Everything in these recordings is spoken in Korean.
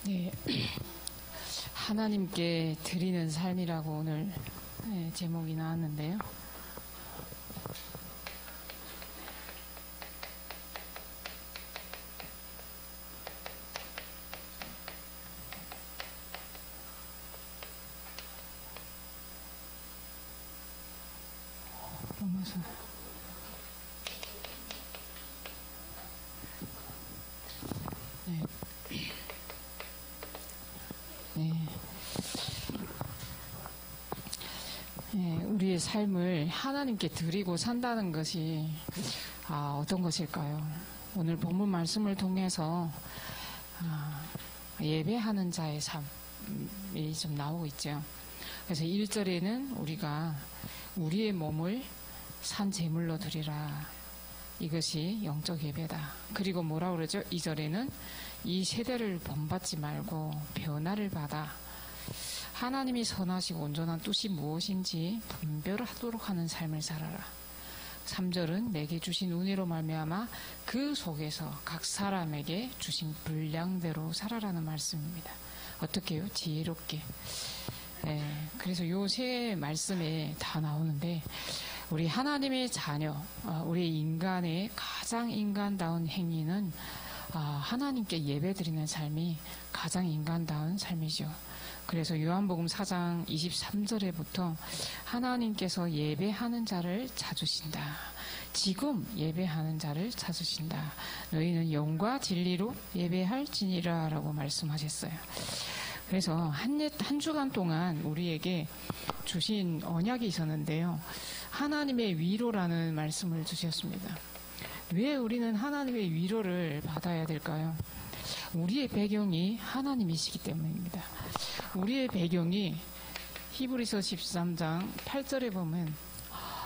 네, 하나님께 드리는 삶이라고 오늘 제목이 나왔는데요. 네. 우리의 삶을 하나님께 드리고 산다는 것이 어떤 것일까요? 오늘 본문 말씀을 통해서 예배하는 자의 삶이 좀 나오고 있죠. 그래서 1절에는 우리가 우리의 몸을 산 제물로 드리라. 이것이 영적 예배다. 그리고 뭐라고 그러죠? 2절에는 이 세대를 본받지 말고 변화를 받아 하나님이 선하시고 온전한 뜻이 무엇인지 분별하도록 하는 삶을 살아라. 3절은 내게 주신 은혜로 말미암아 그 속에서 각 사람에게 주신 분량대로 살아라는 말씀입니다. 어떻게요? 지혜롭게. 그래서 요 세 말씀에 다 나오는데 우리 하나님의 자녀, 우리 인간의 가장 인간다운 행위는 하나님께 예배드리는 삶이 가장 인간다운 삶이죠. 그래서 요한복음 4장 23절에부터 하나님께서 예배하는 자를 찾으신다. 지금 예배하는 자를 찾으신다. 너희는 영과 진리로 예배할지니라 라고 말씀하셨어요. 그래서 한 주간 동안 우리에게 주신 언약이 있었는데요. 하나님의 위로라는 말씀을 주셨습니다. 왜 우리는 하나님의 위로를 받아야 될까요? 우리의 배경이 하나님이시기 때문입니다. 우리의 배경이 히브리서 13장 8절에 보면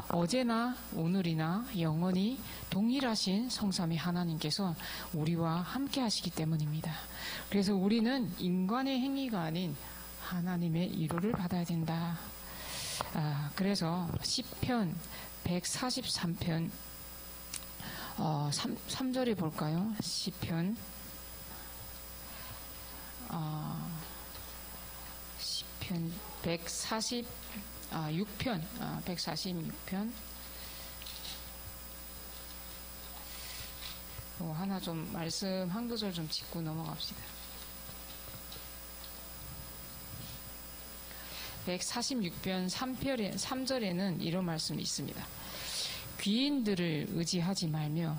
어제나 오늘이나 영원히 동일하신 성삼위 하나님께서 우리와 함께 하시기 때문입니다. 그래서 우리는 인간의 행위가 아닌 하나님의 위로를 받아야 된다. 그래서 시편 143편 3절에 볼까요? 시편 146편 146편 하나 좀 말씀 한 구절 좀 짚고 넘어갑시다. 146편 3절에는 이런 말씀이 있습니다. 귀인들을 의지하지 말며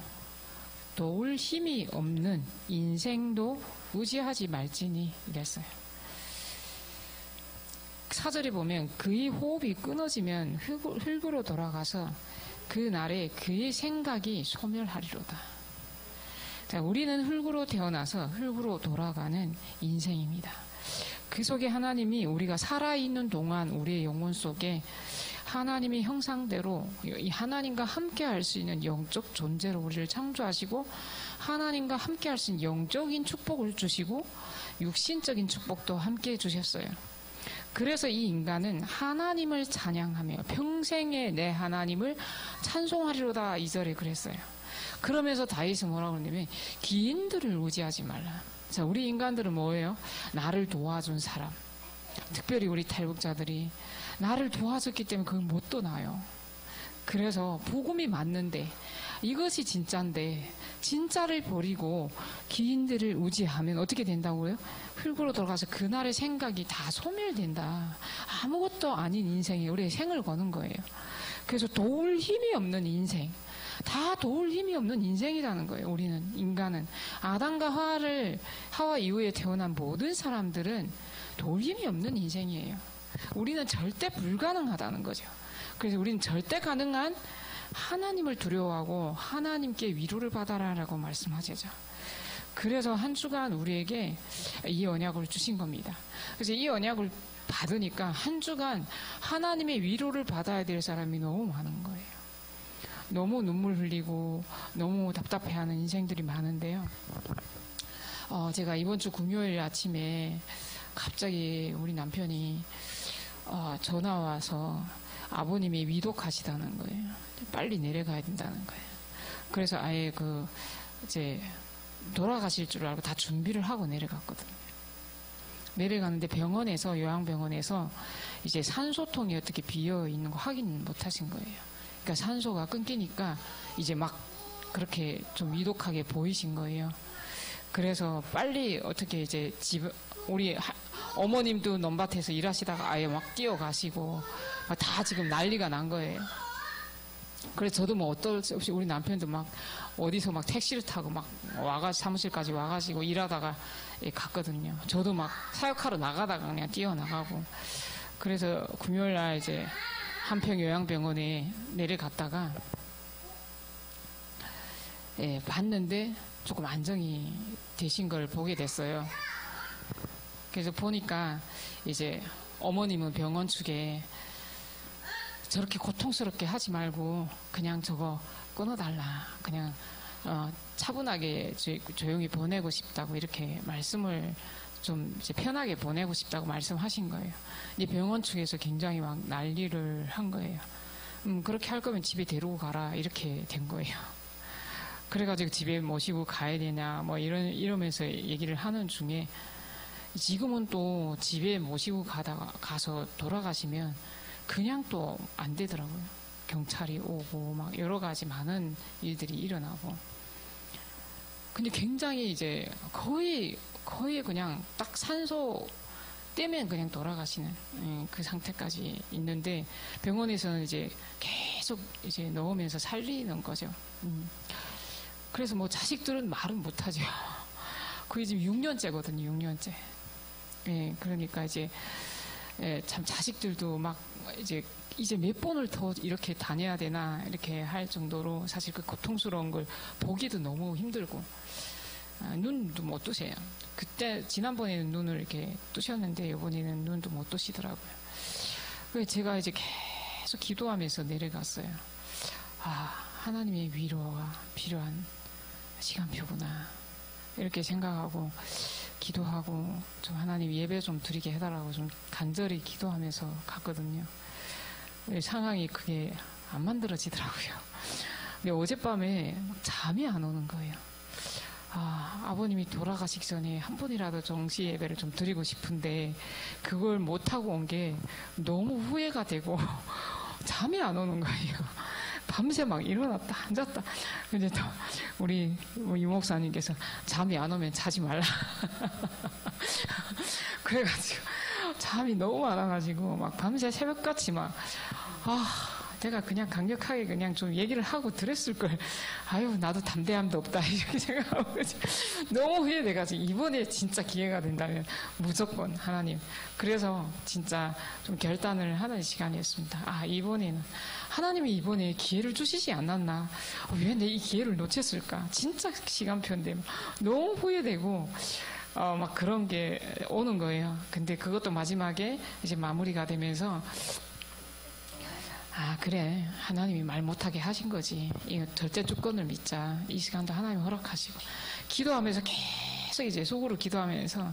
도울 힘이 없는 인생도 의지하지 말지니 이랬어요. 4절에 보면 그의 호흡이 끊어지면 흙으로 돌아가서 그 날에 그의 생각이 소멸하리로다. 자, 우리는 흙으로 태어나서 흙으로 돌아가는 인생입니다. 그 속에 하나님이 우리가 살아있는 동안 우리의 영혼 속에 하나님의 형상대로 이 하나님과 함께 할 수 있는 영적 존재로 우리를 창조하시고 하나님과 함께 할 수 있는 영적인 축복을 주시고 육신적인 축복도 함께 주셨어요. 그래서 이 인간은 하나님을 찬양하며 평생에 내 하나님을 찬송하리로다 2절에 그랬어요. 그러면서 다윗은 뭐라고 그러냐면 기인들을 의지하지 말라. 자, 우리 인간들은 뭐예요? 나를 도와준 사람, 특별히 우리 탈북자들이 나를 도와줬기 때문에 그걸 못 떠나요. 그래서 복음이 맞는데 이것이 진짜인데 진짜를 버리고 기인들을 의지하면 어떻게 된다고요? 흙으로 돌아가서 그날의 생각이 다 소멸된다. 아무것도 아닌 인생에 우리의 생을 거는 거예요. 그래서 도울 힘이 없는 인생, 다 도울 힘이 없는 인생이라는 거예요. 우리는 인간은 아담과 하와 이후에 태어난 모든 사람들은 도울 힘이 없는 인생이에요. 우리는 절대 불가능하다는 거죠. 그래서 우리는 절대 가능한 하나님을 두려워하고 하나님께 위로를 받아라라고 말씀하시죠. 그래서 한 주간 우리에게 이 언약을 주신 겁니다. 그래서 이 언약을 받으니까 한 주간 하나님의 위로를 받아야 될 사람이 너무 많은 거예요. 너무 눈물 흘리고 너무 답답해하는 인생들이 많은데요. 제가 이번 주 금요일 아침에 갑자기 우리 남편이 전화 와서 아버님이 위독하시다는 거예요. 빨리 내려가야 된다는 거예요. 그래서 아예 이제 돌아가실 줄 알고 다 준비를 하고 내려갔거든요. 내려가는데 병원에서, 요양병원에서 이제 산소통이 어떻게 비어 있는 거 확인 못 하신 거예요. 그러니까 산소가 끊기니까 이제 막 그렇게 좀 위독하게 보이신 거예요. 그래서 빨리 어떻게 이제 우리 어머님도 넘밭에서 일하시다가 아예 막 뛰어가시고 다 지금 난리가 난 거예요. 그래서 저도 뭐 어떨 수 없이 우리 남편도 막 어디서 막 택시를 타고 막 사무실까지 와가지고 일하다가 갔거든요. 저도 막 사역하러 나가다가 그냥 뛰어나가고. 그래서 금요일날 이제 한평 요양병원에 내려갔다가 봤는데 조금 안정이 되신 걸 보게 됐어요. 그래서 보니까 이제 어머님은 병원 측에 저렇게 고통스럽게 하지 말고 그냥 저거 끊어달라. 그냥 차분하게 조용히 보내고 싶다고 이렇게 말씀을 좀 이제 편하게 보내고 싶다고 말씀하신 거예요. 이제 병원 측에서 굉장히 막 난리를 한 거예요. 그렇게 할 거면 집에 데리고 가라 이렇게 된 거예요. 그래가지고 집에 모시고 가야 되냐 뭐 이러면서 얘기를 하는 중에 지금은 또 집에 모시고 가서 돌아가시면 그냥 또 안 되더라고요. 경찰이 오고 막 여러 가지 많은 일들이 일어나고. 근데 굉장히 이제 거의 그냥 딱 산소 떼면 그냥 돌아가시는 그 상태까지 있는데 병원에서는 이제 계속 이제 넣으면서 살리는 거죠. 그래서 뭐 자식들은 말은 못하죠. 그게 지금 6년째거든요. 6년째. 그러니까 이제 참 자식들도 막 이제 몇 번을 더 이렇게 다녀야 되나 이렇게 할 정도로 사실 그 고통스러운 걸 보기도 너무 힘들고. 눈도 못 뜨세요. 그때 지난번에는 눈을 이렇게 뜨셨는데 이번에는 눈도 못 뜨시더라고요. 그래서 제가 이제 계속 기도하면서 내려갔어요. 하나님의 위로가 필요한 시간표구나 이렇게 생각하고 기도하고 좀 하나님 예배 좀 드리게 해달라고 좀 간절히 기도하면서 갔거든요. 상황이 그게 안 만들어지더라고요. 근데 어젯밤에 잠이 안 오는 거예요. 아버님이 돌아가시기 전에 한 번이라도 정시 예배를 좀 드리고 싶은데 그걸 못하고 온 게 너무 후회가 되고 잠이 안 오는 거예요. 밤새 막 일어났다 앉았다. 근데 또 우리 유목사님께서 잠이 안 오면 자지 말라. 그래가지고 잠이 너무 많아가지고 막 밤새 새벽같이 막 내가 그냥 강력하게 그냥 좀 얘기를 하고 들었을 걸. 아유 나도 담대함도 없다 이렇게 생각하고 너무 후회돼가지고 이번에 진짜 기회가 된다면 무조건 하나님. 그래서 진짜 좀 결단을 하는 시간이었습니다. 이번에는 하나님이 이번에 기회를 주시지 않았나. 왜 내 이 기회를 놓쳤을까. 진짜 시간표인데 너무 후회되고 막 그런 게 오는 거예요. 근데 그것도 마지막에 이제 마무리가 되면서 그래 하나님이 말 못하게 하신 거지. 이거 절대 주권을 믿자. 이 시간도 하나님 허락하시고 기도하면서 계속 이제 속으로 기도하면서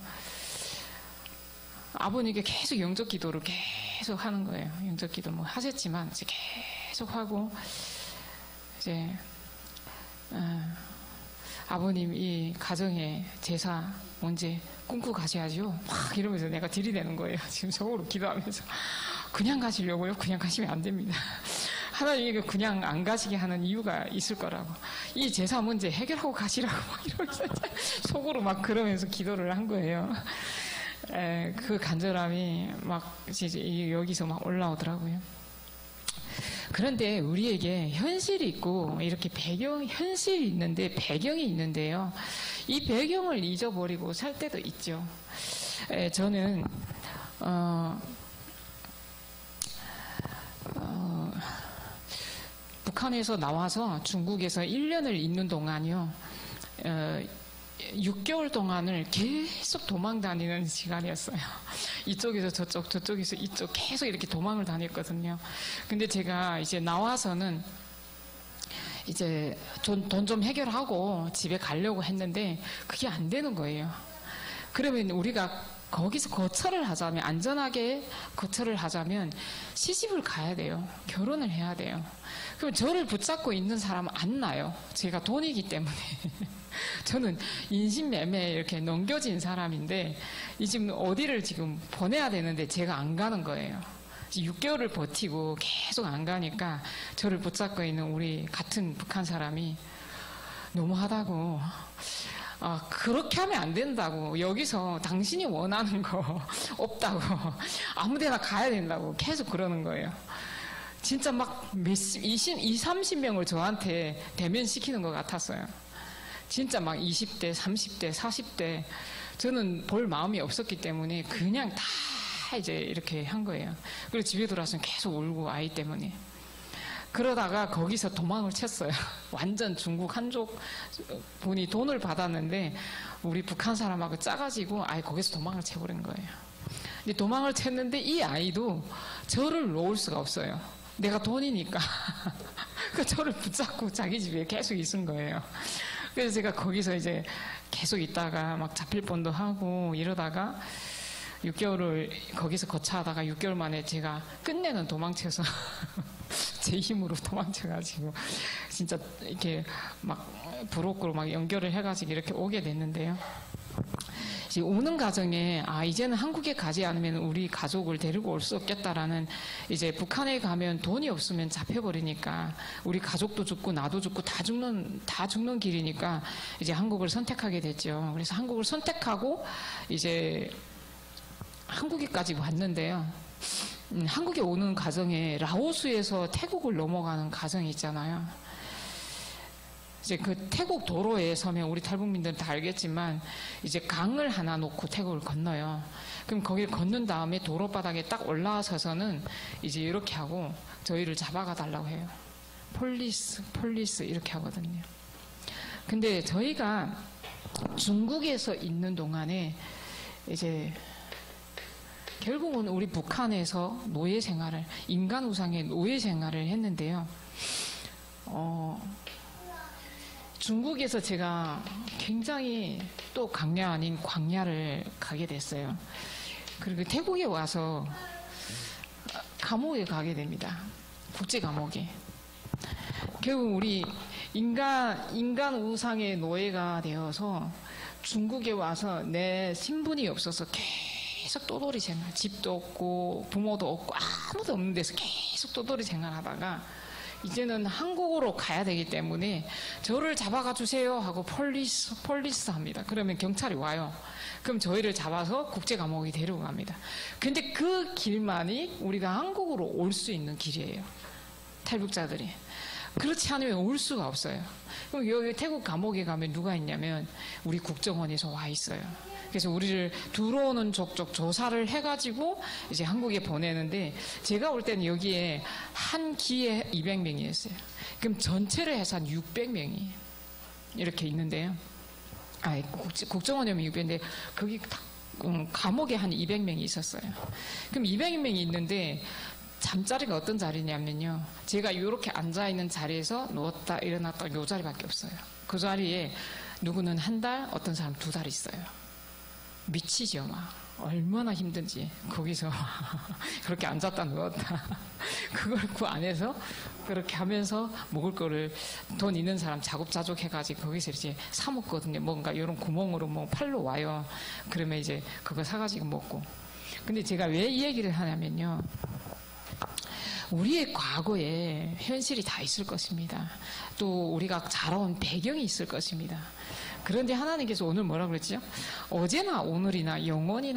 아버님께 계속 영적 기도를 계속 하는 거예요. 영적 기도 뭐 하셨지만 이제 계속 하고 이제 아버님 이 가정의 제사 언제 꿈꾸고 가셔야죠. 막 이러면서 내가 들이대는 거예요. 지금 속으로 기도하면서. 그냥 가시려고요? 그냥 가시면 안 됩니다. 하나님이 그냥 안 가시게 하는 이유가 있을 거라고. 이 제사 문제 해결하고 가시라고 막 이러면서 속으로 막 그러면서 기도를 한 거예요. 그 간절함이 막 여기서 막 올라오더라고요. 그런데 우리에게 현실이 있고 이렇게 현실이 있는데 배경이 있는데요. 이 배경을 잊어버리고 살 때도 있죠. 저는 북한에서 나와서 중국에서 1년을 있는 동안요. 6개월 동안을 계속 도망 다니는 시간이었어요. 이쪽에서 저쪽, 저쪽에서 이쪽 계속 이렇게 도망을 다녔거든요. 근데 제가 이제 나와서는 이제 돈 좀 해결하고 집에 가려고 했는데 그게 안 되는 거예요. 그러면 우리가 거기서 거처를 하자면, 안전하게 거처를 하자면 시집을 가야 돼요. 결혼을 해야 돼요. 그럼 저를 붙잡고 있는 사람은 안 나요. 제가 돈이기 때문에. 저는 인신매매에 이렇게 넘겨진 사람인데, 지금 어디를 지금 보내야 되는데 제가 안 가는 거예요. 6개월을 버티고 계속 안 가니까 저를 붙잡고 있는 우리 같은 북한 사람이 너무하다고, 그렇게 하면 안 된다고, 여기서 당신이 원하는 거 없다고, 아무 데나 가야 된다고 계속 그러는 거예요. 진짜 막 30명을 저한테 대면시키는 것 같았어요. 진짜 막 20대, 30대, 40대. 저는 볼 마음이 없었기 때문에 그냥 다 이제 이렇게 한 거예요. 그리고 집에 들어와서 계속 울고, 아이 때문에. 그러다가 거기서 도망을 쳤어요. 완전 중국 한족 분이 돈을 받았는데 우리 북한 사람하고 짜가지고 아예 거기서 도망을 쳐버린 거예요. 근데 도망을 쳤는데 이 아이도 저를 놓을 수가 없어요. 내가 돈이니까. 그 저를 붙잡고 자기 집에 계속 있은 거예요. 그래서 제가 거기서 이제 계속 있다가 막 잡힐 뻔도 하고 이러다가 6개월을 거기서 거처하다가 6개월 만에 제가 끝내는 도망쳐서 제 힘으로 도망쳐가지고 진짜 이렇게 막 브로커로 막 연결을 해가지고 이렇게 오게 됐는데요. 이제 오는 과정에 이제는 한국에 가지 않으면 우리 가족을 데리고 올 수 없겠다라는, 이제 북한에 가면 돈이 없으면 잡혀버리니까 우리 가족도 죽고 나도 죽고 다 죽는 길이니까 이제 한국을 선택하게 됐죠. 그래서 한국을 선택하고 이제 한국에까지 왔는데요. 한국에 오는 과정에 라오스에서 태국을 넘어가는 과정이 있잖아요. 이제 그 태국 도로에 서면 우리 탈북민들은 다 알겠지만 이제 강을 하나 놓고 태국을 건너요. 그럼 거기를 건넌 다음에 도로 바닥에 딱 올라서서는 이제 이렇게 하고 저희를 잡아가 달라고 해요. 폴리스 이렇게 하거든요. 근데 저희가 중국에서 있는 동안에 이제 결국은 우리 북한에서 노예 생활을, 인간 우상의 노예 생활을 했는데요. 중국에서 제가 굉장히 또 강야 아닌 광야를 가게 됐어요. 그리고 태국에 와서 감옥에 가게 됩니다. 국제 감옥에. 결국 우리 인간 우상의 노예가 되어서 중국에 와서 내 신분이 없어서 계속 떠돌이 생활, 집도 없고 부모도 없고 아무도 없는 데서 계속 떠돌이 생활하다가 이제는 한국으로 가야 되기 때문에 저를 잡아가 주세요 하고 폴리스 합니다. 그러면 경찰이 와요. 그럼 저희를 잡아서 국제 감옥에 데리고 갑니다. 근데 그 길만이 우리가 한국으로 올 수 있는 길이에요. 탈북자들이. 그렇지 않으면 올 수가 없어요. 그럼 여기 태국 감옥에 가면 누가 있냐면 우리 국정원에서 와 있어요. 그래서 우리를 들어오는 족족 조사를 해가지고 이제 한국에 보내는데, 제가 올 때는 여기에 한 기에 200명이었어요. 그럼 전체를 해서 한 600명이 이렇게 있는데요. 국정원에 오면 600인데 거기 감옥에 한 200명이 있었어요. 그럼 200명이 있는데 잠자리가 어떤 자리냐면요, 제가 이렇게 앉아있는 자리에서 누웠다 일어났다 요 자리밖에 없어요. 그 자리에 누구는 한 달, 어떤 사람 2달 있어요. 미치죠. 막 얼마나 힘든지 거기서 그렇게 앉았다 누웠다 그걸 그 안에서 그렇게 하면서 먹을 거를 돈 있는 사람 자급자족 해가지고 거기서 이제 사 먹거든요. 뭔가 이런 구멍으로 뭐 팔로 와요. 그러면 이제 그거 사가지고 먹고. 근데 제가 왜 이 얘기를 하냐면요, 우리의 과거에 현실이 다 있을 것입니다. 또 우리가 자라온 배경이 있을 것입니다. 그런데 하나님께서 오늘 뭐라 그랬죠? 어제나 오늘이나 영원히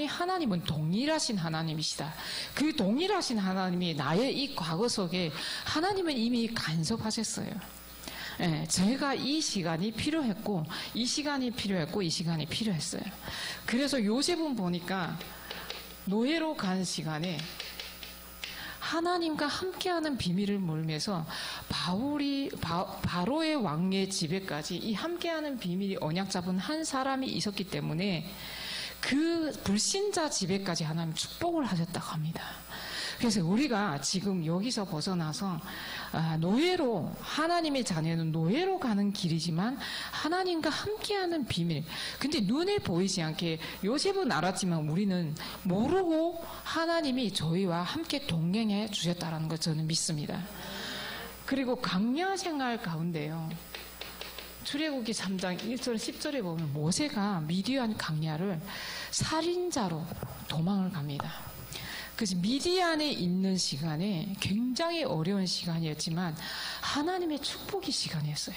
하나님은 동일하신 하나님이시다. 그 동일하신 하나님이 나의 이 과거 속에 하나님은 이미 간섭하셨어요. 예, 저희가 이 시간이 필요했고 이 시간이 필요했어요. 그래서 요셉은 보니까 노예로 간 시간에 하나님과 함께하는 비밀을 몰면서 바로의 왕의 집에까지 이 함께하는 비밀이 언약 잡은 한 사람이 있었기 때문에 그 불신자 집에까지 하나님 축복을 하셨다고 합니다. 그래서 우리가 지금 여기서 벗어나서 노예로, 하나님의 자녀는 노예로 가는 길이지만 하나님과 함께하는 비밀. 근데 눈에 보이지 않게 요셉은 알았지만 우리는 모르고 하나님이 저희와 함께 동행해 주셨다는 걸 저는 믿습니다. 그리고 강야 생활 가운데요. 출애굽기 3장 1절 10절에 보면 모세가 미디안 강야를 살인자로 도망을 갑니다. 그래서 미디안에 있는 시간에 굉장히 어려운 시간이었지만 하나님의 축복의 시간이었어요.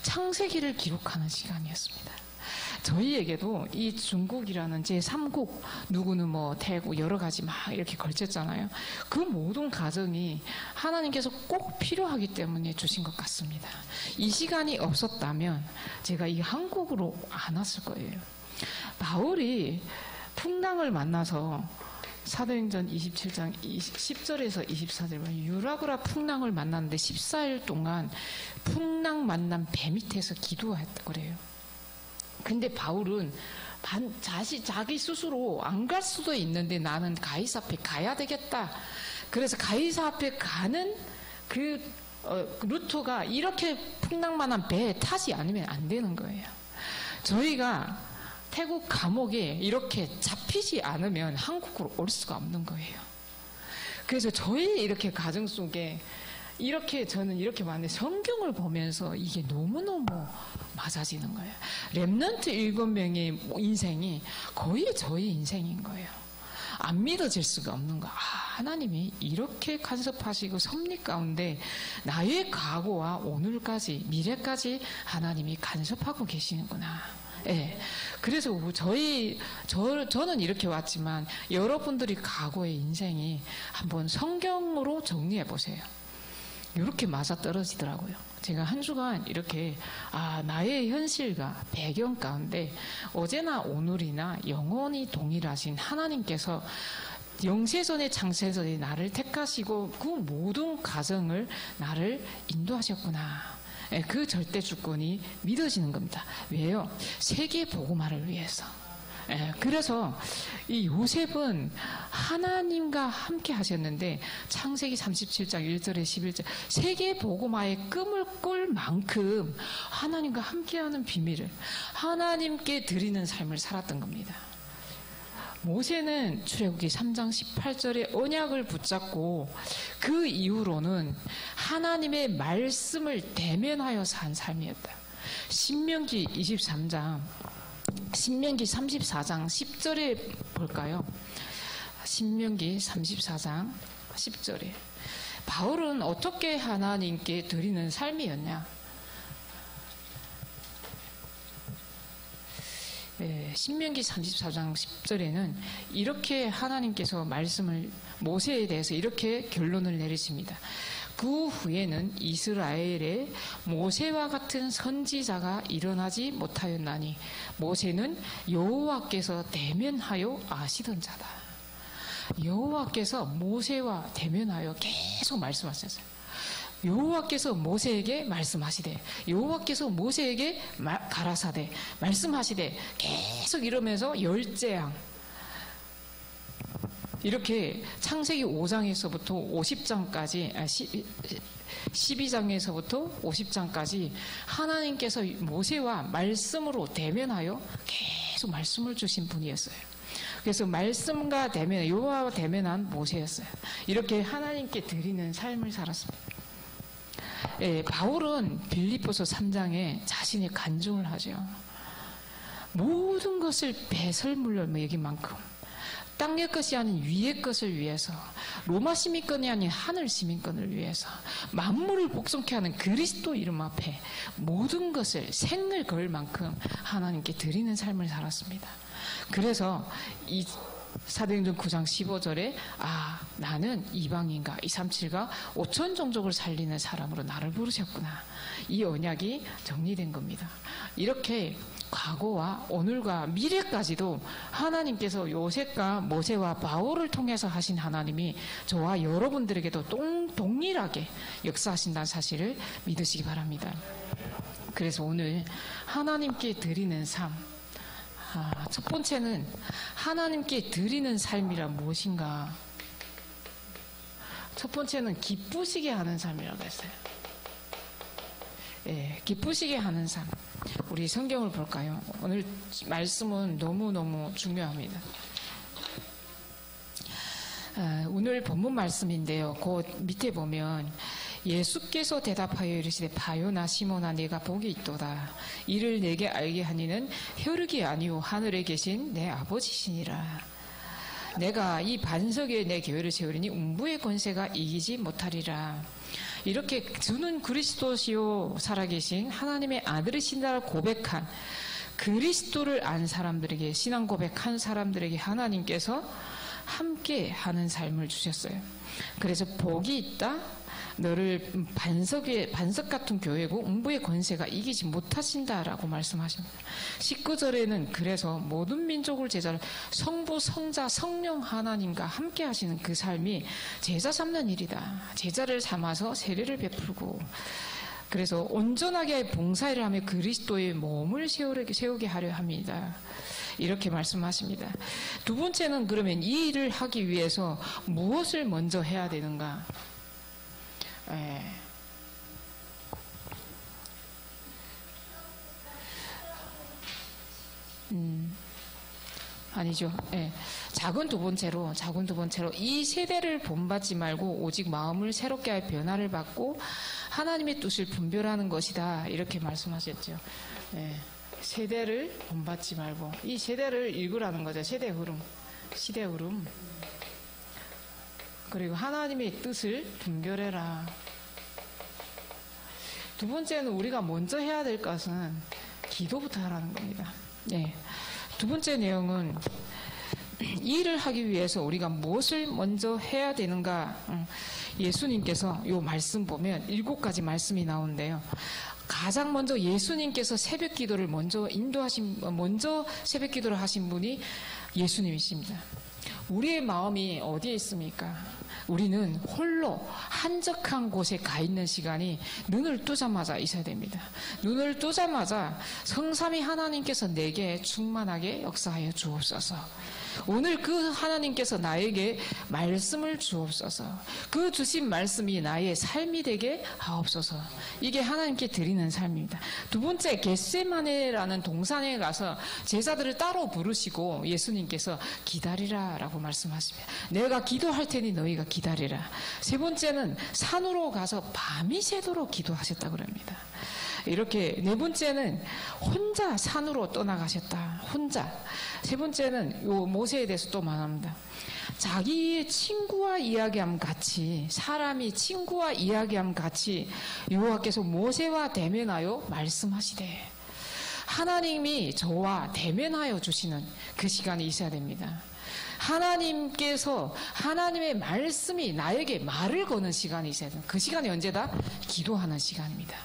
창세기를 기록하는 시간이었습니다. 저희에게도 이 중국이라는 제3국, 누구는 뭐 태국 여러 가지 막 이렇게 걸쳤잖아요. 그 모든 과정이 하나님께서 꼭 필요하기 때문에 주신 것 같습니다. 이 시간이 없었다면 제가 이 한국으로 안 왔을 거예요. 바울이 풍랑을 만나서 사도행전 27장 10절에서 24절에 유라구라 풍랑을 만났는데 14일 동안 풍랑 만난 배 밑에서 기도했다고 그래요. 근데 바울은 자기 스스로 안 갈 수도 있는데 나는 가이사 앞에 가야 되겠다. 그래서 가이사 앞에 가는 그 루트가 이렇게 풍랑만한 배에 타지 않으면 안 되는 거예요. 저희가 태국 감옥에 이렇게 잡히지 않으면 한국으로 올 수가 없는 거예요. 그래서 저희 이렇게 가정 속에 이렇게 저는 이렇게 봤는데 성경을 보면서 이게 너무너무 맞아지는 거예요. 렘넌트 7명의 인생이 거의 저희 인생인 거예요. 안 믿어질 수가 없는 거. 하나님이 이렇게 간섭하시고 섭리 가운데 나의 과거와 오늘까지 미래까지 하나님이 간섭하고 계시는구나. 예. 그래서 저는 이렇게 왔지만 여러분들이 과거의 인생이 한번 성경으로 정리해 보세요. 이렇게 맞아 떨어지더라고요. 제가 한 주간 이렇게 나의 현실과 배경 가운데 어제나 오늘이나 영원히 동일하신 하나님께서 영세전에 창세전에 나를 택하시고 그 모든 과정을 나를 인도하셨구나. 그 절대 주권이 믿어지는 겁니다. 왜요? 세계 복음화를 위해서. 그래서 이 요셉은 하나님과 함께 하셨는데 창세기 37장 1절에 11절 세계 복음화의 꿈을 꿀 만큼 하나님과 함께하는 비밀을 하나님께 드리는 삶을 살았던 겁니다. 모세는 출애굽기 3장 18절에 언약을 붙잡고 그 이후로는 하나님의 말씀을 대면하여 산 삶이었다. 신명기 34장 10절에 볼까요? 신명기 34장 10절에 바울은 어떻게 하나님께 드리는 삶이었냐? 신명기 34장 10절에는 이렇게 하나님께서 말씀을 모세에 대해서 이렇게 결론을 내리십니다. 그 후에는 이스라엘에 모세와 같은 선지자가 일어나지 못하였나니 모세는 여호와께서 대면하여 아시던 자다. 여호와께서 모세와 대면하여 계속 말씀하셨어요. 여호와께서 모세에게 말씀하시되 여호와께서 모세에게 가라사대 말씀하시되 계속 이러면서 10재앙 이렇게 창세기 5장에서부터 50장까지 12장에서부터 50장까지 하나님께서 모세와 말씀으로 대면하여 계속 말씀을 주신 분이었어요. 그래서 말씀과 대면, 여호와와 대면한 모세였어요. 이렇게 하나님께 드리는 삶을 살았습니다. 바울은 빌립보서 3장에 자신의 간증을 하죠. 모든 것을 배설물로 여기만큼 땅의 것이 아닌 위의 것을 위해서 로마 시민권이 아닌 하늘 시민권을 위해서 만물을 복종케 하는 그리스도 이름 앞에 모든 것을 생을 걸 만큼 하나님께 드리는 삶을 살았습니다. 그래서 이 사도행전 9장 15절에 나는 이방인과 237가 5천 종족을 살리는 사람으로 나를 부르셨구나. 이 언약이 정리된 겁니다. 이렇게 과거와 오늘과 미래까지도 하나님께서 요셉과 모세와 바울을 통해서 하신 하나님이 저와 여러분들에게도 동일하게 역사하신다는 사실을 믿으시기 바랍니다. 그래서 오늘 하나님께 드리는 삶, 첫 번째는 하나님께 드리는 삶이란 무엇인가? 첫 번째는 기쁘시게 하는 삶이라고 했어요. 기쁘시게 하는 삶. 우리 성경을 볼까요? 오늘 말씀은 너무너무 중요합니다. 오늘 본문 말씀인데요. 그 밑에 보면 예수께서 대답하여 이르시되 바요나 시몬아 네가 복이 있도다. 이를 내게 알게 하니는 혈육이 아니오 하늘에 계신 내 아버지시니라. 내가 이 반석 위에 내 교회를 세우리니 음부의 권세가 이기지 못하리라. 이렇게 주는 그리스도시요 살아계신 하나님의 아들이신다를 고백한 그리스도를 안 사람들에게, 신앙 고백한 사람들에게 하나님께서 함께 하는 삶을 주셨어요. 그래서 복이 있다. 너를 반석 같은 교회고 음부의 권세가 이기지 못하신다라고 말씀하십니다. 19절에는 그래서 모든 민족을 제자를 성부, 성자, 성령 하나님과 함께 하시는 그 삶이 제자 삼는 일이다. 제자를 삼아서 세례를 베풀고, 그래서 온전하게 봉사일을 하며 그리스도의 몸을 세우게 하려 합니다. 이렇게 말씀하십니다. 두 번째는 그러면 이 일을 하기 위해서 무엇을 먼저 해야 되는가? 아니죠. 작은 두 번째로 이 세대를 본받지 말고 오직 마음을 새롭게 할 변화를 받고 하나님의 뜻을 분별하는 것이다. 이렇게 말씀하셨죠. 세대를 본받지 말고 이 세대를 읽으라는 거죠. 세대 흐름, 시대 흐름. 그리고 하나님의 뜻을 분별해라. 두 번째는 우리가 먼저 해야 될 것은 기도부터 하라는 겁니다. 두 번째 내용은 이 일을 하기 위해서 우리가 무엇을 먼저 해야 되는가. 예수님께서 이 말씀 보면 7가지 말씀이 나오는데요. 가장 먼저 예수님께서 새벽 기도를 먼저 새벽 기도를 하신 분이 예수님이십니다. 우리의 마음이 어디에 있습니까? 우리는 홀로 한적한 곳에 가 있는 시간이 눈을 뜨자마자 있어야 됩니다. 눈을 뜨자마자 성삼위 하나님께서 내게 충만하게 역사하여 주옵소서. 오늘 그 하나님께서 나에게 말씀을 주옵소서. 그 주신 말씀이 나의 삶이 되게 하옵소서. 이게 하나님께 드리는 삶입니다. 두 번째, 겟세마네라는 동산에 가서 제자들을 따로 부르시고 예수님께서 기다리라 라고 말씀하십니다. 내가 기도할 테니 너희가 기다리라. 세 번째는 산으로 가서 밤이 새도록 기도하셨다고 합니다. 이렇게 네 번째는 혼자 산으로 떠나가셨다. 혼자. 세 번째는 요 모세에 대해서 또 말합니다. 자기의 친구와 이야기함 같이, 사람이 친구와 이야기함 같이 여호와께서 모세와 대면하여 말씀하시되, 하나님이 저와 대면하여 주시는 그 시간이 있어야 됩니다. 하나님께서 하나님의 말씀이 나에게 말을 거는 시간이 있어야 됩니다. 그 시간이 언제다? 기도하는 시간입니다.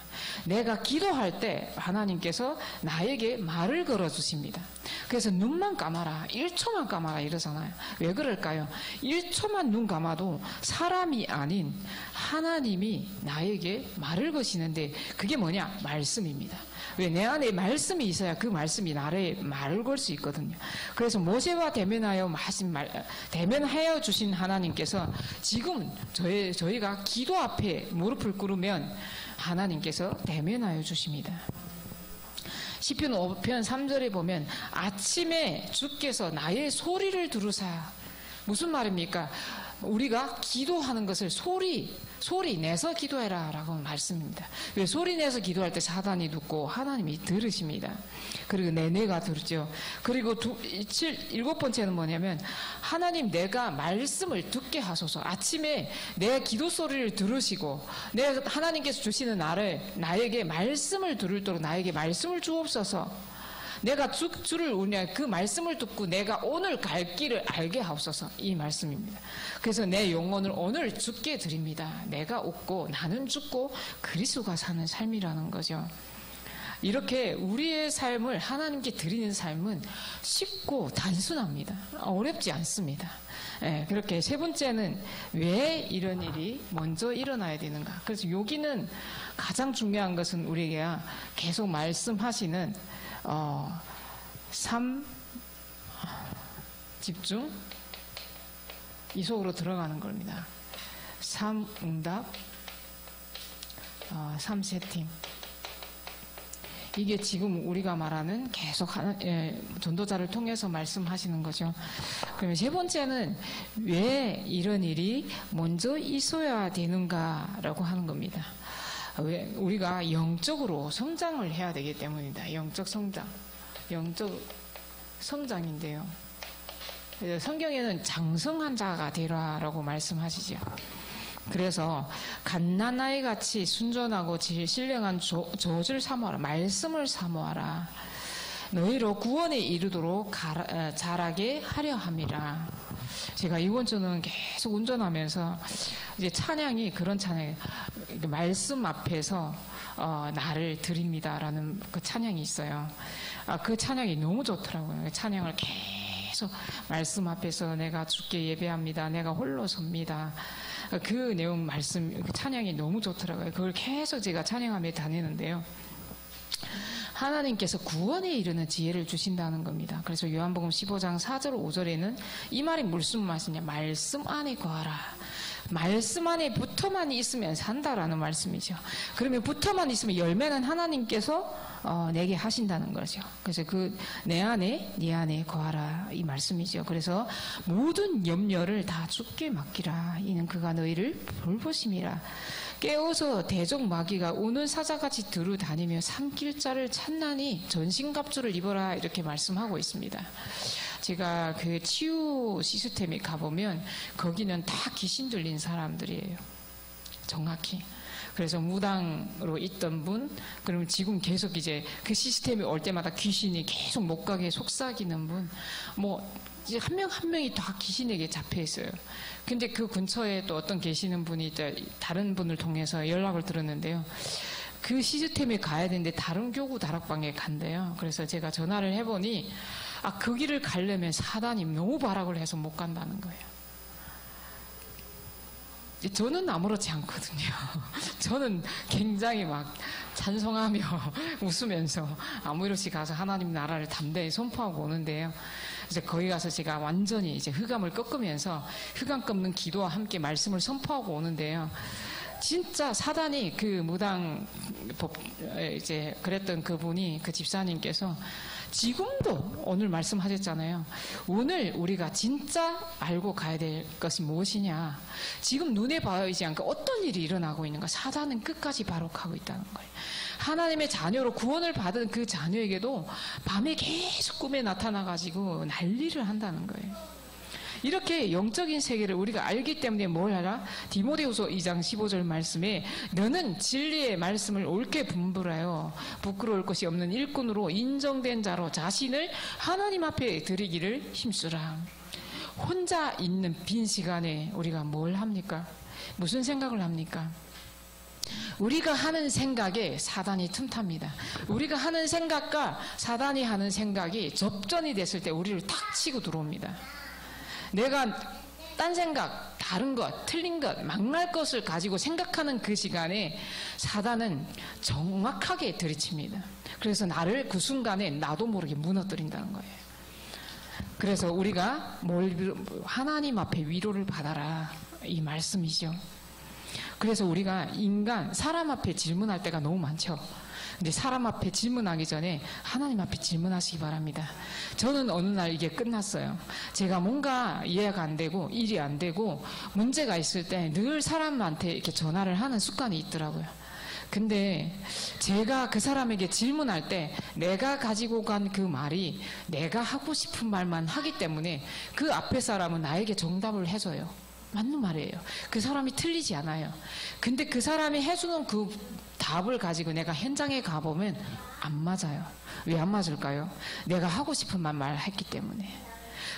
내가 기도할 때 하나님께서 나에게 말을 걸어 주십니다. 그래서 눈만 감아라, 1초만 감아라 이러잖아요. 왜 그럴까요? 1초만 눈 감아도 사람이 아닌 하나님이 나에게 말을 거시는데 그게 뭐냐? 말씀입니다. 왜? 내 안에 말씀이 있어야 그 말씀이 나를 말을 걸 수 있거든요. 그래서 모세와 대면하여 주신 하나님께서 지금 저희가 기도 앞에 무릎을 꿇으면 하나님께서 대면하여 주십니다. 시편 5편 3절에 보면 아침에 주께서 나의 소리를 들으사. 무슨 말입니까? 우리가 기도하는 것을 소리 내서 기도해라 라고 말씀입니다. 왜? 소리 내서 기도할 때 사단이 듣고 하나님이 들으십니다. 그리고 내가 들죠. 그리고 7번째는 뭐냐면 하나님 내가 말씀을 듣게 하소서. 아침에 내 기도 소리를 들으시고 하나님께서 주시는 나에게 말씀을 들을도록 나에게 말씀을 주옵소서. 내가 주를 그 말씀을 듣고 내가 오늘 갈 길을 알게 하옵소서. 이 말씀입니다. 그래서 내 영혼을 오늘 주께 드립니다. 내가 얻고 나는 죽고 그리스도가 사는 삶이라는 거죠. 이렇게 우리의 삶을 하나님께 드리는 삶은 쉽고 단순합니다. 어렵지 않습니다. 그렇게 세 번째는 왜 이런 일이 먼저 일어나야 되는가. 그래서 여기는 가장 중요한 것은 우리에게 계속 말씀하시는 3 집중 이 속으로 들어가는 겁니다. 3 응답, 3 세팅. 이게 지금 우리가 말하는 계속 전도자를 통해서 말씀하시는 거죠. 그러면 세 번째는 왜 이런 일이 먼저 있어야 되는가라고 하는 겁니다. 왜 우리가 영적으로 성장을 해야 되기 때문입니다. 영적 성장, 영적 성장인데요. 성경에는 장성한 자가 되라라고 말씀하시죠. 그래서 갓난아이 같이 순전하고 신령한 젖을 사모하라, 말씀을 사모하라. 너희로 구원에 이르도록 자라게 하려 함이라. 제가 이번 주는 계속 운전하면서 이제 찬양이 그런 찬양이에요. 말씀 앞에서 나를 드립니다라는 그 찬양이 있어요. 그 찬양이 너무 좋더라고요. 찬양을 계속 말씀 앞에서 내가 주께 예배합니다. 내가 홀로 섭니다. 그 내용 말씀 그 찬양이 너무 좋더라고요. 그걸 계속 제가 찬양하며 다니는데요. 하나님께서 구원에 이르는 지혜를 주신다는 겁니다. 그래서 요한복음 15장 4절 5절에는 이 말이 무슨 말씀이냐? 말씀 안에 거하라. 말씀 안에 붙어만 있으면 산다라는 말씀이죠. 그러면 붙어만 있으면 열매는 하나님께서 내게 하신다는 거죠. 그래서 내 안에 네 안에 거하라 이 말씀이죠. 그래서 모든 염려를 다 주께 맡기라. 이는 그가 너희를 돌보심이라. 깨어서 대적 마귀가 오는 사자같이 두루 다니며 삼킬 자를 찾나니 전신갑주를 입어라 이렇게 말씀하고 있습니다. 제가 그 치유 시스템에 가보면 거기는 다 귀신 들린 사람들이에요. 정확히. 그래서 무당으로 있던 분, 그러면 지금 계속 이제 그 시스템이 올 때마다 귀신이 계속 못 가게 속삭이는 분, 이제 한 명 한 명이 다 귀신에게 잡혀 있어요. 근데 그 근처에 또 어떤 계시는 분이 다른 분을 통해서 연락을 들었는데요. 그 시스템에 가야 되는데 다른 교구 다락방에 간대요. 그래서 제가 전화를 해보니 그 길을 가려면 사단이 너무 발악을 해서 못 간다는 거예요. 저는 아무렇지 않거든요. 저는 굉장히 막 찬송하며 웃으면서 아무렇지 가서 하나님 나라를 담대히 선포하고 오는데요. 이제 거기 가서 제가 완전히 이제 흑암을 꺾으면서 흑암 꺾는 기도와 함께 말씀을 선포하고 오는데요. 진짜 사단이 그 무당 이제 그랬던 그분이 그 집사님께서 지금도 오늘 말씀하셨잖아요. 오늘 우리가 진짜 알고 가야 될 것이 무엇이냐. 지금 눈에 보이지 않고 어떤 일이 일어나고 있는가. 사단은 끝까지 바로가고 있다는 거예요. 하나님의 자녀로 구원을 받은 그 자녀에게도 밤에 계속 꿈에 나타나가지고 난리를 한다는 거예요. 이렇게 영적인 세계를 우리가 알기 때문에 뭘 하라? 디모데후서 2장 15절 말씀에 너는 진리의 말씀을 옳게 분별하여 부끄러울 것이 없는 일꾼으로 인정된 자로 자신을 하나님 앞에 드리기를 힘쓰라. 혼자 있는 빈 시간에 우리가 뭘 합니까? 무슨 생각을 합니까? 우리가 하는 생각에 사단이 틈탑니다. 우리가 하는 생각과 사단이 하는 생각이 접전이 됐을 때 우리를 탁 치고 들어옵니다. 내가 딴 생각, 다른 것, 틀린 것, 망할 것을 가지고 생각하는 그 시간에 사단은 정확하게 들이칩니다. 그래서 나를 그 순간에 나도 모르게 무너뜨린다는 거예요. 그래서 우리가 하나님 앞에 위로를 받아라 이 말씀이죠. 그래서 우리가 사람 앞에 질문할 때가 너무 많죠. 근데 사람 앞에 질문하기 전에 하나님 앞에 질문하시기 바랍니다. 저는 어느 날 이게 끝났어요. 제가 뭔가 이해가 안 되고 일이 안 되고 문제가 있을 때 늘 사람한테 이렇게 전화를 하는 습관이 있더라고요. 근데 제가 그 사람에게 질문할 때 내가 가지고 간 그 말이 내가 하고 싶은 말만 하기 때문에 그 앞에 사람은 나에게 정답을 해줘요. 맞는 말이에요. 그 사람이 틀리지 않아요. 근데 그 사람이 해주는 그 답을 가지고 내가 현장에 가보면 안 맞아요. 왜 안 맞을까요? 내가 하고 싶은 말했기 때문에.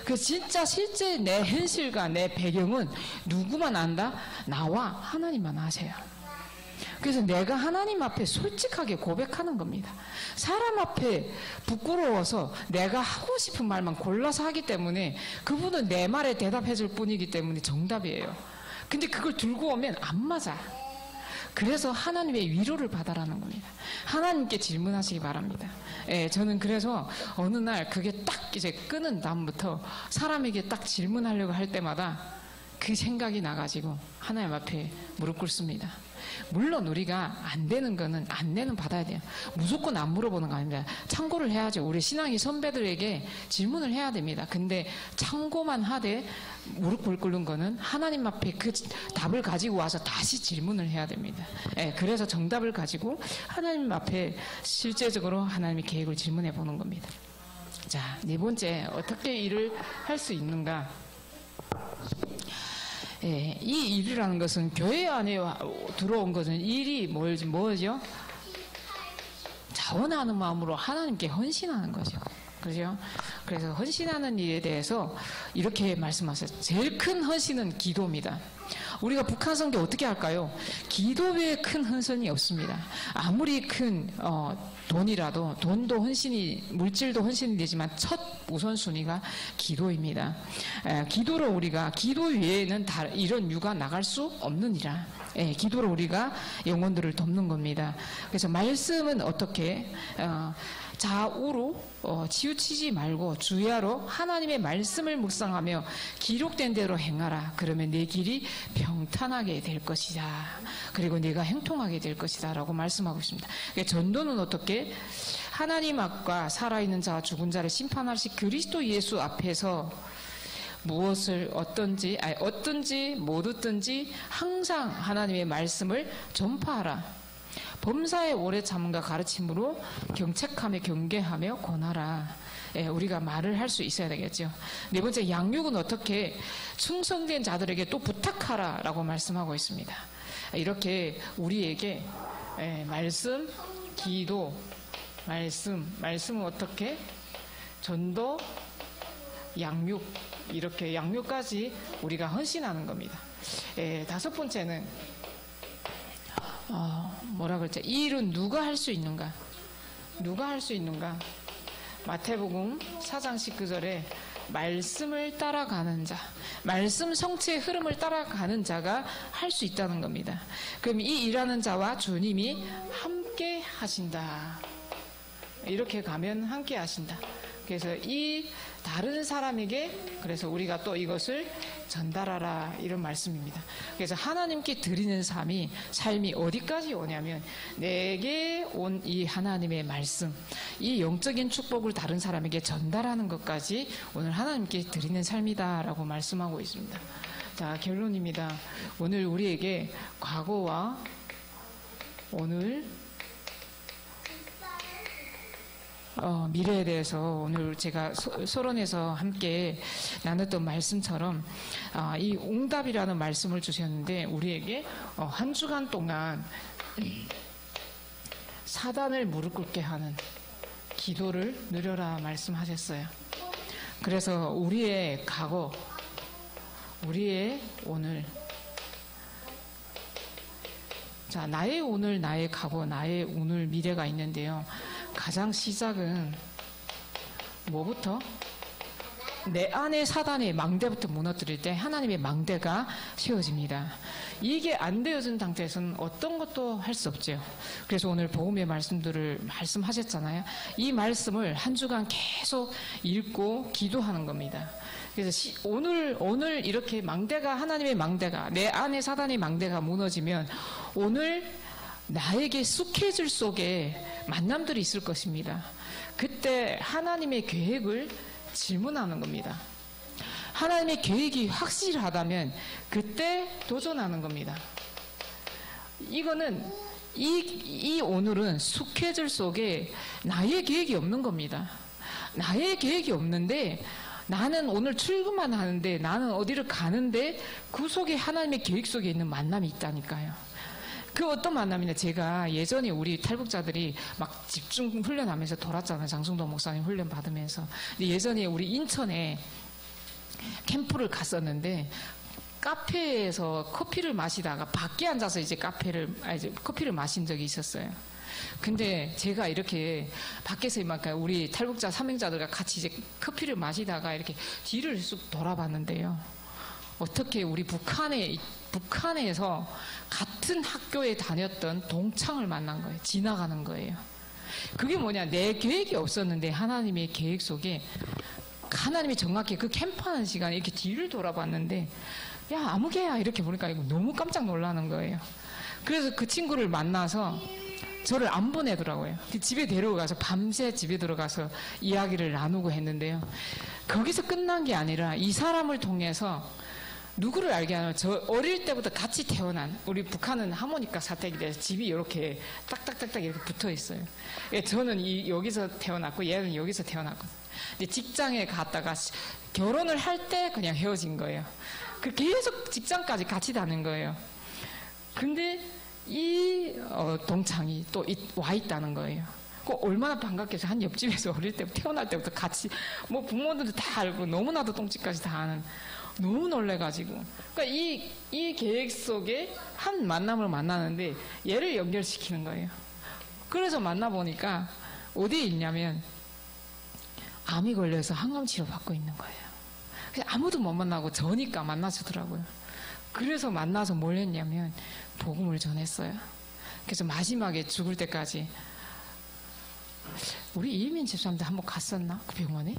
그 진짜 실제 내 현실과 내 배경은 누구만 안다? 나와 하나님만 아세요. 그래서 내가 하나님 앞에 솔직하게 고백하는 겁니다. 사람 앞에 부끄러워서 내가 하고 싶은 말만 골라서 하기 때문에 그분은 내 말에 대답해 줄 뿐이기 때문에 정답이에요. 근데 그걸 들고 오면 안 맞아. 그래서 하나님의 위로를 받아라는 겁니다. 하나님께 질문하시기 바랍니다. 예, 저는 그래서 어느 날 그게 딱 이제 끄는 다음부터 사람에게 딱 질문하려고 할 때마다 그 생각이 나가지고 하나님 앞에 무릎 꿇습니다. 물론 우리가 안 되는 거는 안내는 받아야 돼요. 무조건 안 물어보는 거 아닙니다. 참고를 해야죠. 우리 신앙의 선배들에게 질문을 해야 됩니다. 근데 참고만 하되 무릎 꿇는 거는 하나님 앞에 그 답을 가지고 와서 다시 질문을 해야 됩니다. 예, 그래서 정답을 가지고 하나님 앞에 실제적으로 하나님의 계획을 질문해 보는 겁니다. 자, 네 번째, 어떻게 일을 할 수 있는가? 예, 이 일이라는 것은 교회 안에 들어온 것은 일이 뭐죠? 자원하는 마음으로 하나님께 헌신하는 거죠. 그죠? 그래서 헌신하는 일에 대해서 이렇게 말씀하셨어요. 제일 큰 헌신은 기도입니다. 우리가 북한 선교 어떻게 할까요? 기도 외에 큰 헌신이 없습니다. 아무리 큰 돈이라도, 돈도 헌신이, 물질도 헌신이 되지만 첫 우선순위가 기도입니다. 기도로 우리가, 기도 외에는 이런 유가 나갈 수 없느니라. 기도로 우리가 영혼들을 돕는 겁니다. 그래서 말씀은 어떻게 좌우로 치우치지 말고 주야로 하나님의 말씀을 묵상하며 기록된 대로 행하라. 그러면 내 길이 평탄하게 될 것이다. 그리고 내가 형통하게 될 것이다 라고 말씀하고 있습니다. 전도는 어떻게? 하나님 앞과 살아있는 자와 죽은 자를 심판하실 그리스도 예수 앞에서 무엇을 어떤지 못 얻든지 항상 하나님의 말씀을 전파하라. 범사의 오래 참음과 가르침으로 경책하며 경계하며 권하라. 우리가 말을 할 수 있어야 되겠죠. 네 번째, 양육은 어떻게? 충성된 자들에게 또 부탁하라 라고 말씀하고 있습니다. 이렇게 우리에게 말씀, 기도, 말씀은 어떻게? 전도, 양육, 이렇게 양육까지 우리가 헌신하는 겁니다. 다섯 번째는 뭐라 그랬죠? 이 일은 누가 할 수 있는가? 누가 할 수 있는가? 마태복음 4장 19절에 말씀을 따라가는 자, 말씀 성체의 흐름을 따라가는 자가 할 수 있다는 겁니다. 그럼 이 일하는 자와 주님이 함께 하신다. 이렇게 가면 함께 하신다. 그래서 이 다른 사람에게, 그래서 우리가 또 이것을 전달하라, 이런 말씀입니다. 그래서 하나님께 드리는 삶이 어디까지 오냐면 내게 온 이 하나님의 말씀, 이 영적인 축복을 다른 사람에게 전달하는 것까지 오늘 하나님께 드리는 삶이다라고 말씀하고 있습니다. 자, 결론입니다. 오늘 우리에게 과거와 오늘 미래에 대해서 오늘 제가 소론에서 함께 나눴던 말씀처럼 이 응답이라는 말씀을 주셨는데 우리에게 한 주간 동안 사단을 무릎 꿇게 하는 기도를 누려라 말씀하셨어요. 그래서 우리의 과거, 우리의 오늘, 자, 나의 오늘, 나의 과거, 나의 오늘, 미래가 있는데요. 가장 시작은 뭐부터? 내 안에 사단의 망대부터 무너뜨릴 때 하나님의 망대가 세워집니다. 이게 안 되어진 상태에서는 어떤 것도 할 수 없죠. 그래서 오늘 복음의 말씀들을 말씀하셨잖아요. 이 말씀을 한 주간 계속 읽고 기도하는 겁니다. 그래서 오늘 이렇게 하나님의 망대가, 내 안에 사단의 망대가 무너지면 오늘 나에게 스케줄 속에 만남들이 있을 것입니다. 그때 하나님의 계획을 질문하는 겁니다. 하나님의 계획이 확실하다면 그때 도전하는 겁니다. 이거는 이 오늘은 스케줄 속에 나의 계획이 없는 겁니다. 나의 계획이 없는데 나는 오늘 출근만 하는데, 나는 어디를 가는데 그 속에 하나님의 계획 속에 있는 만남이 있다니까요. 그 어떤 만남이냐, 제가 예전에 우리 탈북자들이 막 집중 훈련하면서 돌았잖아요. 장승도 목사님 훈련 받으면서. 근데 예전에 우리 인천에 캠프를 갔었는데 카페에서 커피를 마시다가 밖에 앉아서 이제 커피를 마신 적이 있었어요. 근데 제가 이렇게 밖에서 우리 탈북자 삼행자들과 같이 이제 커피를 마시다가 이렇게 뒤를 쑥 돌아봤는데요. 어떻게 우리 북한에서 같은 학교에 다녔던 동창을 만난 거예요. 지나가는 거예요. 그게 뭐냐, 내 계획이 없었는데 하나님의 계획 속에 하나님이 정확히 그 캠프하는 시간에 이렇게 뒤를 돌아봤는데, 야, 아무개야, 이렇게 보니까 너무 깜짝 놀라는 거예요. 그래서 그 친구를 만나서 저를 안 보내더라고요. 집에 데리고 가서 밤새 집에 들어가서 이야기를 나누고 했는데요. 거기서 끝난 게 아니라 이 사람을 통해서 누구를 알게 하냐면 저 어릴 때부터 같이 태어난, 우리 북한은 하모니카 사택이 돼서 집이 이렇게 딱딱딱딱 이렇게 붙어 있어요. 저는 여기서 태어났고 얘는 여기서 태어났거든요. 근데 직장에 갔다가 결혼을 할 때 그냥 헤어진 거예요. 계속 직장까지 같이 다닌 거예요. 근데 이 동창이 또 와 있다는 거예요. 얼마나 반갑겠어요. 한 옆집에서 어릴 때부터 태어날 때부터 같이 뭐 부모들도 다 알고 너무나도 똥집까지 다 아는. 너무 놀래가지고. 그러니까 이 계획 속에 한 만남을 만나는데 얘를 연결시키는 거예요. 그래서 만나보니까 어디에 있냐면 암이 걸려서 항암치료 받고 있는 거예요. 아무도 못 만나고 저니까 만나주더라고요. 그래서 만나서 뭘 했냐면 복음을 전했어요. 그래서 마지막에 죽을 때까지 우리 이민 집사람들 한번 갔었나? 그 병원에?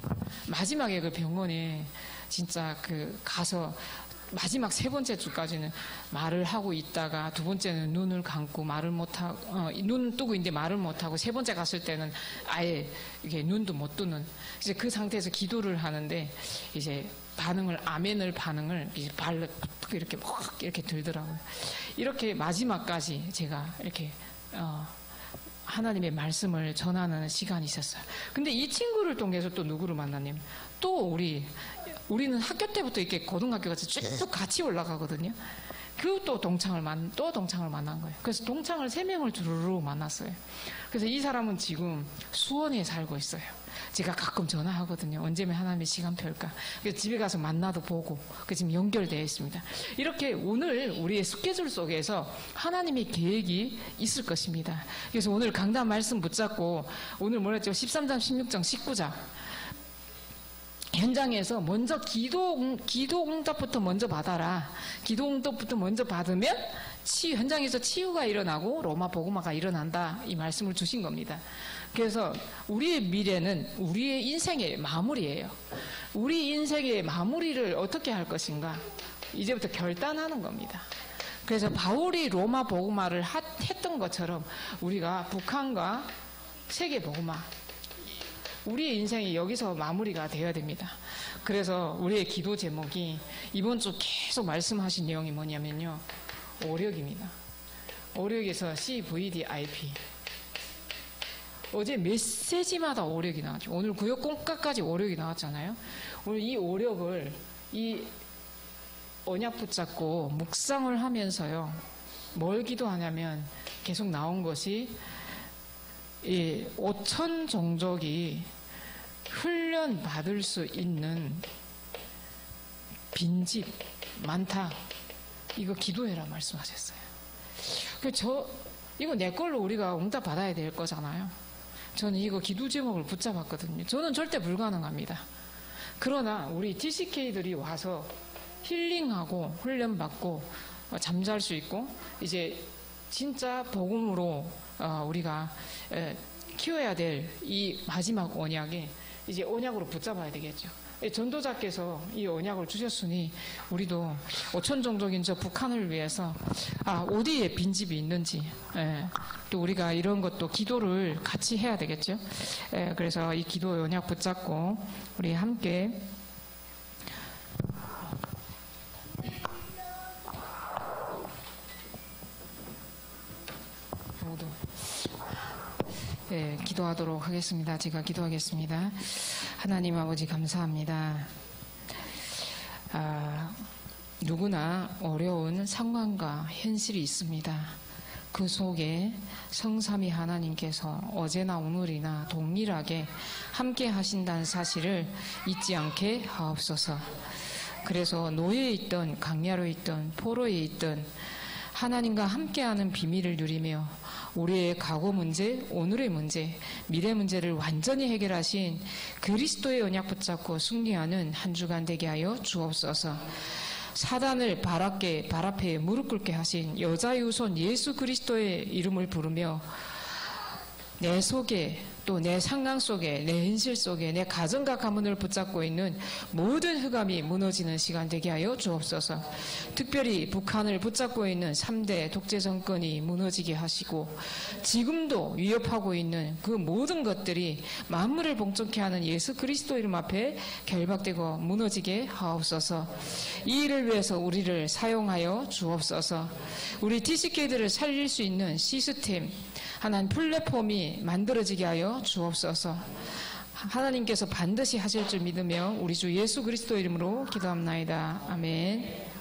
마지막에 그 병원에 진짜 가서 마지막 세 번째 주까지는 말을 하고 있다가 두 번째는 눈을 감고 말을 못하고 눈 뜨고 있는데 말을 못하고 세 번째 갔을 때는 아예 이게 눈도 못 뜨는 이제 그 상태에서 기도를 하는데 이제 아멘을 반응을 이제 발로 이렇게 막 이렇게 들더라고요. 이렇게 마지막까지 제가 이렇게 하나님의 말씀을 전하는 시간이 있었어요. 근데 이 친구를 통해서 또 누구를 만나냐면 또 우리는 학교 때부터 이렇게 고등학교 같이 쭉 같이 올라가거든요. 또 동창을 만난 거예요. 그래서 동창을 3명을 주르륵 만났어요. 그래서 이 사람은 지금 수원에 살고 있어요. 제가 가끔 전화하거든요. 언제면 하나님의 시간표일까. 그래서 집에 가서 만나도 보고 지금 연결되어 있습니다. 이렇게 오늘 우리의 스케줄 속에서 하나님의 계획이 있을 것입니다. 그래서 오늘 강단 말씀 붙잡고 오늘 뭐랬죠? 13장, 16장, 19장 현장에서 먼저 기도 응답부터 먼저 받아라. 기도 응답부터 먼저 받으면 현장에서 치유가 일어나고 로마 복음화가 일어난다. 이 말씀을 주신 겁니다. 그래서 우리의 미래는 우리의 인생의 마무리예요. 우리 인생의 마무리를 어떻게 할 것인가? 이제부터 결단하는 겁니다. 그래서 바울이 로마 복음화를 했던 것처럼 우리가 북한과 세계 복음화 우리의 인생이 여기서 마무리가 되어야 됩니다. 그래서 우리의 기도 제목이 이번 주 계속 말씀하신 내용이 뭐냐면요. 오력입니다. 오력에서 CVDIP. 어제 메시지마다 오력이 나왔죠. 오늘 구역 공과까지 오력이 나왔잖아요. 오늘 이 오력을 이 언약 붙잡고 묵상을 하면서요. 뭘 기도하냐면 계속 나온 것이 이 5천 종족이 훈련 받을 수 있는 빈집 많다. 이거 기도해라 말씀하셨어요. 이거 내 걸로 우리가 응답 받아야 될 거잖아요. 저는 이거 기도 제목을 붙잡았거든요. 저는 절대 불가능합니다. 그러나 우리 TCK들이 와서 힐링하고 훈련받고 잠잘 수 있고 이제 진짜 복음으로 우리가 키워야 될 이 마지막 언약에 이제 언약으로 붙잡아야 되겠죠. 전도자께서 이 언약을 주셨으니 우리도 5천 종족인 저 북한을 위해서 어디에 빈집이 있는지 또 우리가 이런 것도 기도를 같이 해야 되겠죠. 그래서 이 기도 언약 붙잡고 우리 함께 기도하도록 하겠습니다. 제가 기도하겠습니다. 하나님 아버지 감사합니다. 누구나 어려운 상황과 현실이 있습니다. 그 속에 성삼위 하나님께서 어제나 오늘이나 동일하게 함께 하신다는 사실을 잊지 않게 하옵소서. 그래서 노예에 있던 강야로에 있던 포로에 있던 하나님과 함께하는 비밀을 누리며 우리의 과거 문제, 오늘의 문제, 미래 문제를 완전히 해결하신 그리스도의 언약 붙잡고 승리하는 한 주간 되게 하여 주옵소서. 사단을 발 앞에 무릎 꿇게 하신 여자의 후손 예수 그리스도의 이름을 부르며 내 속에 또 내 상황 속에 내 현실 속에 내 가정과 가문을 붙잡고 있는 모든 흑암이 무너지는 시간 되게 하여 주옵소서. 특별히 북한을 붙잡고 있는 3대 독재 정권이 무너지게 하시고 지금도 위협하고 있는 그 모든 것들이 만물을 봉적케 하는 예수 그리스도 이름 앞에 결박되고 무너지게 하옵소서. 이 일을 위해서 우리를 사용하여 주옵소서. 우리 TCK들을 살릴 수 있는 시스템, 하나님 플랫폼이 만들어지게 하여 주옵소서. 하나님께서 반드시 하실 줄 믿으며 우리 주 예수 그리스도 이름으로 기도합나이다. 아멘.